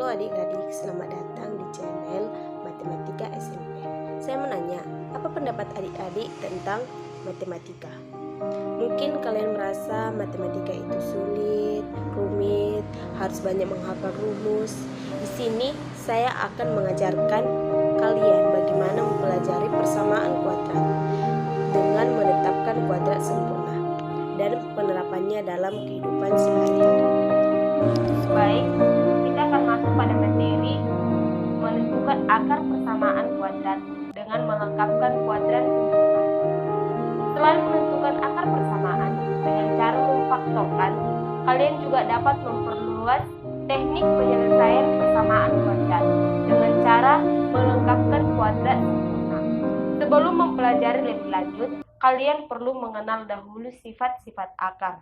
adik-adik, selamat datang di channel Matematika SMP. Saya menanya, apa pendapat adik-adik tentang matematika? Mungkin kalian merasa matematika itu sulit, rumit, harus banyak menghafal rumus. Di sini saya akan mengajarkan kalian bagaimana mempelajari persamaan kuadrat dengan menetapkan kuadrat sempurna dan penerapannya dalam kehidupan sehari-hari. Baik, kita akan masuk pada materi menentukan akar persamaan kuadrat dengan melengkapkan kuadrat sempurna. Selain menentukan akar persamaan dengan cara memfaktorkan, kalian juga dapat memperluas teknik penyelesaian persamaan kuadrat dengan cara melengkapkan kuadrat sempurna. Sebelum mempelajari lebih lanjut, kalian perlu mengenal dahulu sifat-sifat akar.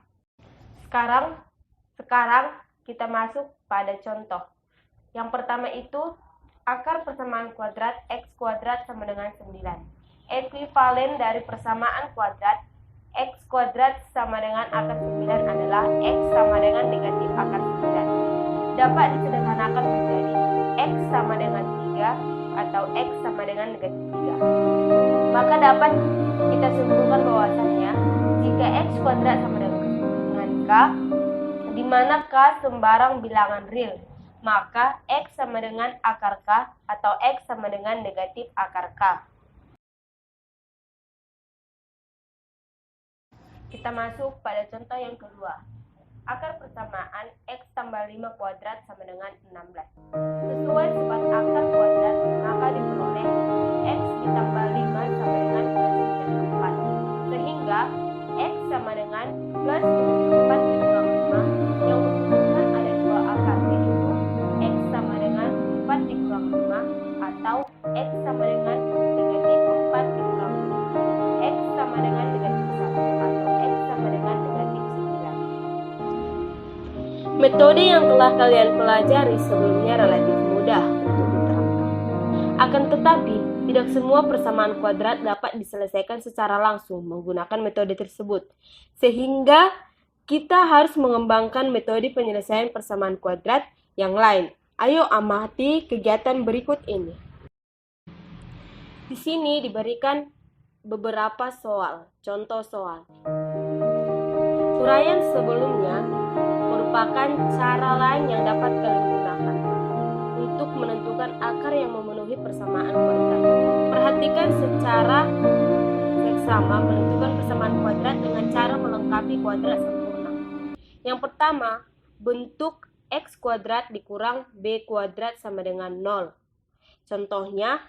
Sekarang kita masuk pada contoh. Yang pertama itu, akar persamaan kuadrat x kuadrat sama dengan 9. Ekuivalen dari persamaan kuadrat x kuadrat sama dengan akar 9 adalah x sama dengan negatif akar 9. Dapat disederhanakan menjadi x sama dengan 3 atau x sama dengan negatif 3. Maka dapat kita simpulkan bahwasannya jika x kuadrat sama dengan k, di mana k sembarang bilangan real, maka x sama dengan akar k atau x sama dengan negatif akar k. Kita masuk pada contoh yang kedua. Akar persamaan x tambah 5 kuadrat sama dengan 16. Sesuai sifat akar kuadrat, maka diperoleh x ditambah 5 sama dengan plus minus 4. Sehingga x sama dengan plus minus 4 dikurang 5 yang menunjukkan ada dua akar, yaitu x sama dengan 4 dikurang 5 atau x sama dengan negatif 4 dikurang 5, x sama dengan negatif 1 atau x sama dengan negatif 9. Metode yang telah kalian pelajari sebelumnya relatif mudah untuk diterapkan. Akan tetapi, tidak semua persamaan kuadrat dapat diselesaikan secara langsung menggunakan metode tersebut. Sehingga kita harus mengembangkan metode penyelesaian persamaan kuadrat yang lain. Ayo amati kegiatan berikut ini. Di sini diberikan beberapa soal, contoh soal. Uraian sebelumnya merupakan cara lain yang dapat kalian gunakan untuk menentukan akar yang memenuhi persamaan kuadrat. Perhatikan secara seksama menentukan persamaan kuadrat dengan cara melengkapi kuadrat sempurna. Yang pertama, bentuk x kuadrat dikurang b kuadrat sama dengan 0. Contohnya,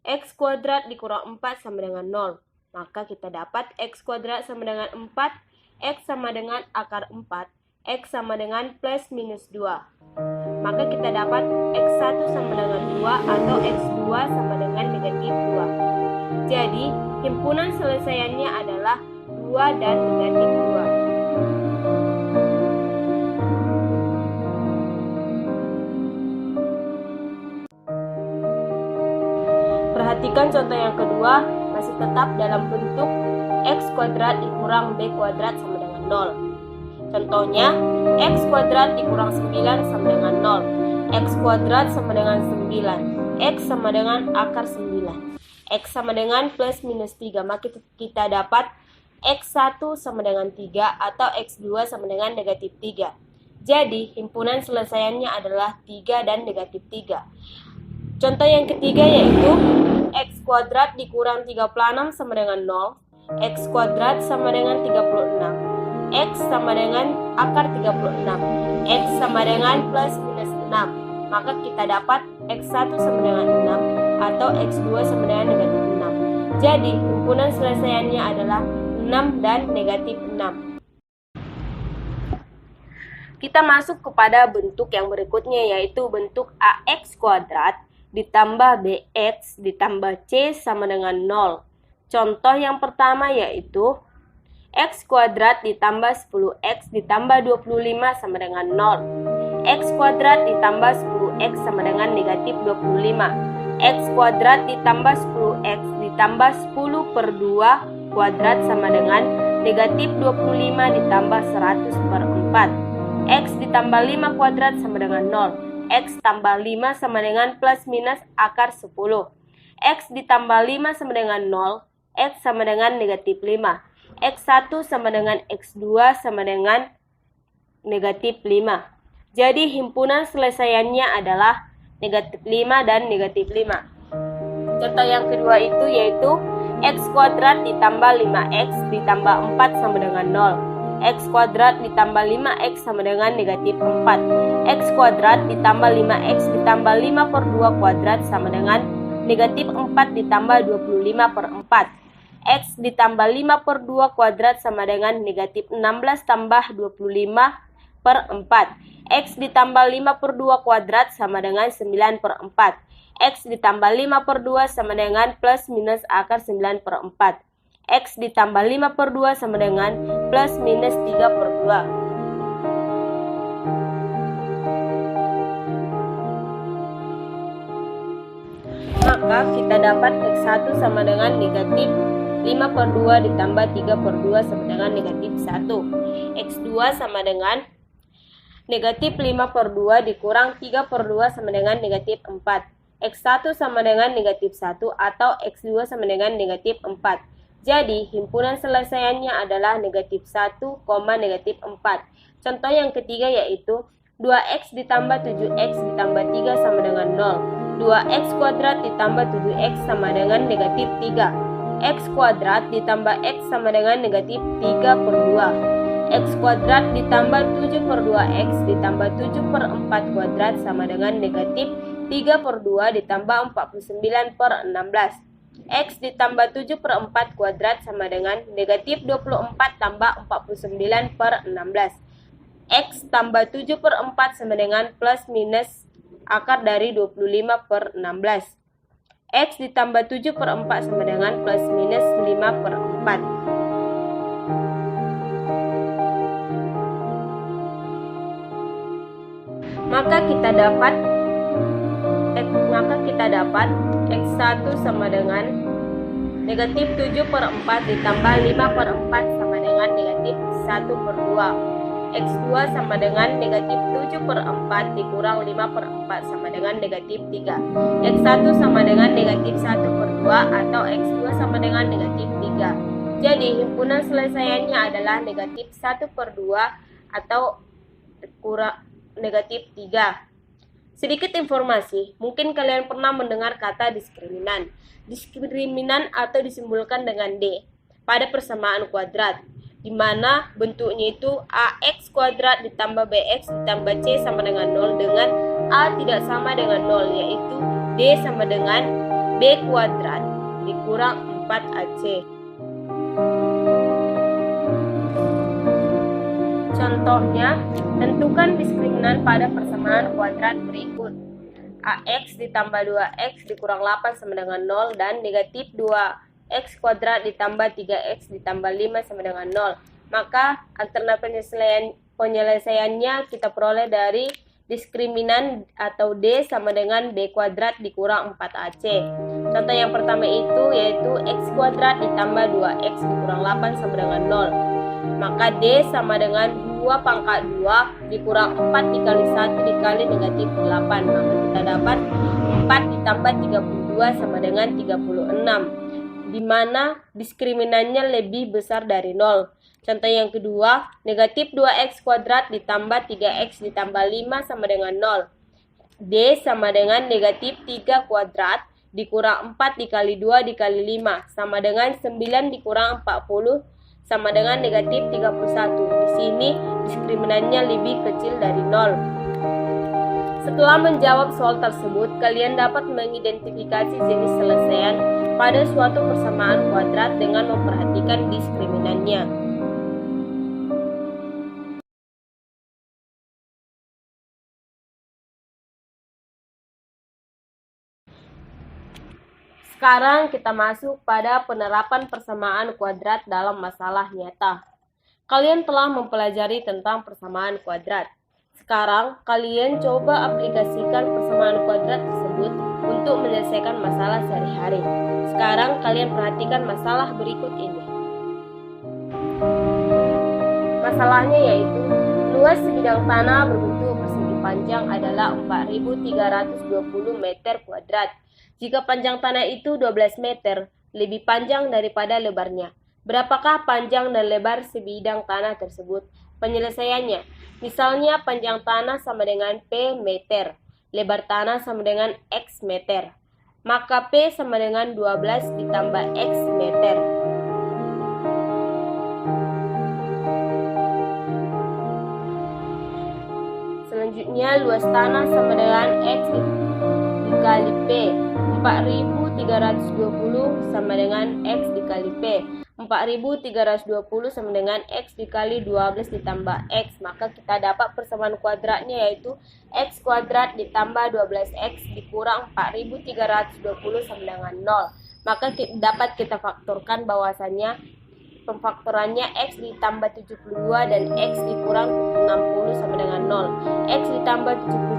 x kuadrat dikurang 4 sama dengan 0. Maka kita dapat x kuadrat sama dengan 4, x sama dengan akar 4, x sama dengan plus minus 2. Maka kita dapat x1 sama dengan 2 atau x2 sama dengan negatif 2. Jadi, himpunan selesaiannya adalah 2 dan negatif 2. Perhatikan contoh yang kedua, masih tetap dalam bentuk x kuadrat dikurang b kuadrat sama dengan 0. Contohnya, x kuadrat dikurang 9 sama dengan 0. X kuadrat sama dengan 9. X sama dengan akar 9. X sama dengan plus minus 3. Maka kita dapat x1 sama dengan 3 atau x2 sama dengan negatif 3. Jadi, himpunan selesaiannya adalah 3 dan negatif 3. Contoh yang ketiga yaitu x kuadrat dikurang 36 sama dengan 0. X kuadrat sama dengan 36. X sama dengan akar 36. X sama dengan plus minus 6. Maka kita dapat x1 sama dengan 6 atau x2 sama dengan negatif 6. Jadi, himpunan selesaiannya adalah 6 dan negatif 6. Kita masuk kepada bentuk yang berikutnya yaitu bentuk ax kuadrat ditambah bx ditambah c sama dengan 0. Contoh yang pertama yaitu x kuadrat ditambah 10x ditambah 25 sama dengan 0. X kuadrat ditambah 10x sama dengan negatif 25. X kuadrat ditambah 10x ditambah 10 per 2 kuadrat sama dengan negatif 25 ditambah 100 per 4. X ditambah 5 kuadrat sama dengan 0. X tambah 5 sama dengan plus minus akar 10. X ditambah 5 sama dengan 0, X sama dengan negatif 5. X1 sama dengan X2 sama dengan negatif 5. Jadi himpunan selesaiannya adalah negatif 5 dan negatif 5. Contoh yang kedua itu yaitu X kuadrat ditambah 5X ditambah 4 sama dengan 0. X kuadrat ditambah 5X sama dengan negatif 4. X kuadrat ditambah 5X ditambah 5 per 2 kuadrat sama dengan negatif 4 ditambah 25 per 4. X ditambah 5 per 2 kuadrat sama dengan negatif 16 tambah 25 per 4. X ditambah 5 per 2 kuadrat sama dengan 9 per 4. X ditambah 5 per 2 sama dengan plus minus akar 9 per 4. X ditambah 5 per 2 sama dengan plus minus 3 per 2. Maka kita dapat X1 sama dengan negatif 5 per 2 ditambah 3 per 2 sama dengan negatif 1. X2 sama dengan negatif 5 per 2 dikurang 3 per 2 sama dengan negatif 4. X1 sama dengan negatif 1 atau X2 sama dengan negatif 4. Jadi, himpunan selesaiannya adalah negatif 1, negatif 4. Contoh yang ketiga yaitu 2X ditambah 7X ditambah 3 sama dengan 0. 2X kuadrat ditambah 7X sama dengan negatif 3. X kuadrat ditambah X sama dengan negatif 3 per 2. X kuadrat ditambah 7 per 2X ditambah 7 per 4 kuadrat sama dengan negatif 3 per 2 ditambah 49 per 16. X ditambah 7 per 4 kuadrat sama dengan negatif 24 tambah 49 per 16. X tambah 7 per 4 sama dengan plus minus akar dari 25 per 16. X ditambah 7 per 4 sama dengan plus minus 5 per 4. Maka kita dapat X1 sama dengan negatif 7 per 4 ditambah 5 per 4 sama dengan negatif 1 per 2. X2 sama dengan negatif 7 per 4 dikurang 5 per 4 sama dengan negatif 3. X1 sama dengan negatif 1 per 2 atau X2 sama dengan negatif 3. Jadi himpunan selesaiannya adalah negatif 1 per 2 atau kurang negatif 3. Sedikit informasi, mungkin kalian pernah mendengar kata diskriminan. Diskriminan atau disimbolkan dengan D pada persamaan kuadrat, di mana bentuknya itu AX kuadrat ditambah BX ditambah C sama dengan 0 dengan A tidak sama dengan 0, yaitu D sama dengan B kuadrat dikurang 4AC. Contohnya, tentukan diskriminan pada persamaan kuadrat berikut. AX ditambah 2X dikurang 8 sama dengan 0 dan negatif 2X kuadrat ditambah 3X ditambah 5 sama dengan 0. Maka alternatif penyelesaiannya kita peroleh dari diskriminan atau D sama dengan B kuadrat dikurang 4AC. Contoh yang pertama itu yaitu X kuadrat ditambah 2X dikurang 8 sama dengan 0. Maka D sama dengan 2 pangkat 2 dikurang 4 dikali 1 dikali negatif 8. Maka kita dapat 4 ditambah 32 sama dengan 36, di mana diskriminannya lebih besar dari 0. Contoh yang kedua, negatif 2X kuadrat ditambah 3X ditambah 5 sama dengan 0. D sama dengan negatif 3 kuadrat dikurang 4 dikali 2 dikali 5 sama dengan 9 dikurang 40 sama dengan negatif 31. Di sini diskriminannya lebih kecil dari 0. Setelah menjawab soal tersebut, kalian dapat mengidentifikasi jenis selesaian pada suatu persamaan kuadrat dengan memperhatikan diskriminannya. Sekarang kita masuk pada penerapan persamaan kuadrat dalam masalah nyata. Kalian telah mempelajari tentang persamaan kuadrat. Sekarang kalian coba aplikasikan persamaan kuadrat tersebut untuk menyelesaikan masalah sehari-hari. Sekarang kalian perhatikan masalah berikut ini. Masalahnya yaitu luas sebidang tanah berbentuk persegi panjang adalah 4.320 meter kuadrat. Jika panjang tanah itu 12 meter, lebih panjang daripada lebarnya. Berapakah panjang dan lebar sebidang tanah tersebut? Penyelesaiannya, misalnya panjang tanah sama dengan P meter, lebar tanah sama dengan X meter. Maka P sama dengan 12 ditambah X meter. Selanjutnya, luas tanah sama dengan X dikali P. 4.320 sama dengan X dikali P. 4.320 sama dengan X dikali 12 ditambah X. Maka kita dapat persamaan kuadratnya, yaitu X kuadrat ditambah 12X dikurang 4.320 sama dengan 0. Maka dapat kita faktorkan bahwasannya pemfaktorannya X ditambah 72 dan X dikurang 60 sama dengan 0. X ditambah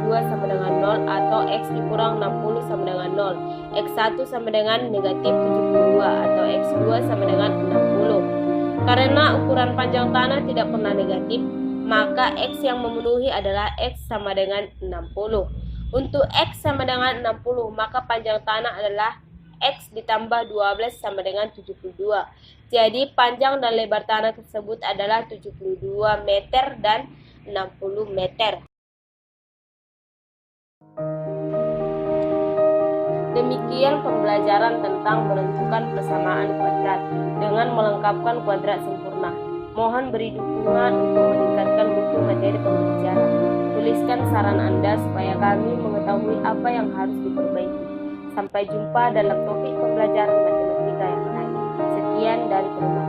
72 sama dengan 0 atau X dikurang 60 sama dengan 0. X1 sama dengan negatif 72 atau X2 sama dengan 60. Karena ukuran panjang tanah tidak pernah negatif, maka X yang memenuhi adalah X sama dengan 60. Untuk X sama dengan 60, maka panjang tanah adalah X ditambah 12 sama dengan 72. Jadi panjang dan lebar tanah tersebut adalah 72 meter dan 60 meter. Demikian pembelajaran tentang menentukan persamaan kuadrat dengan melengkapkan kuadrat sempurna. Mohon beri dukungan untuk meningkatkan mutu materi pembelajaran. Tuliskan saran Anda supaya kami mengetahui apa yang harus diperbaiki. Sampai jumpa dalam topik pembelajaran matematika yang lain. Sekian dan terima kasih.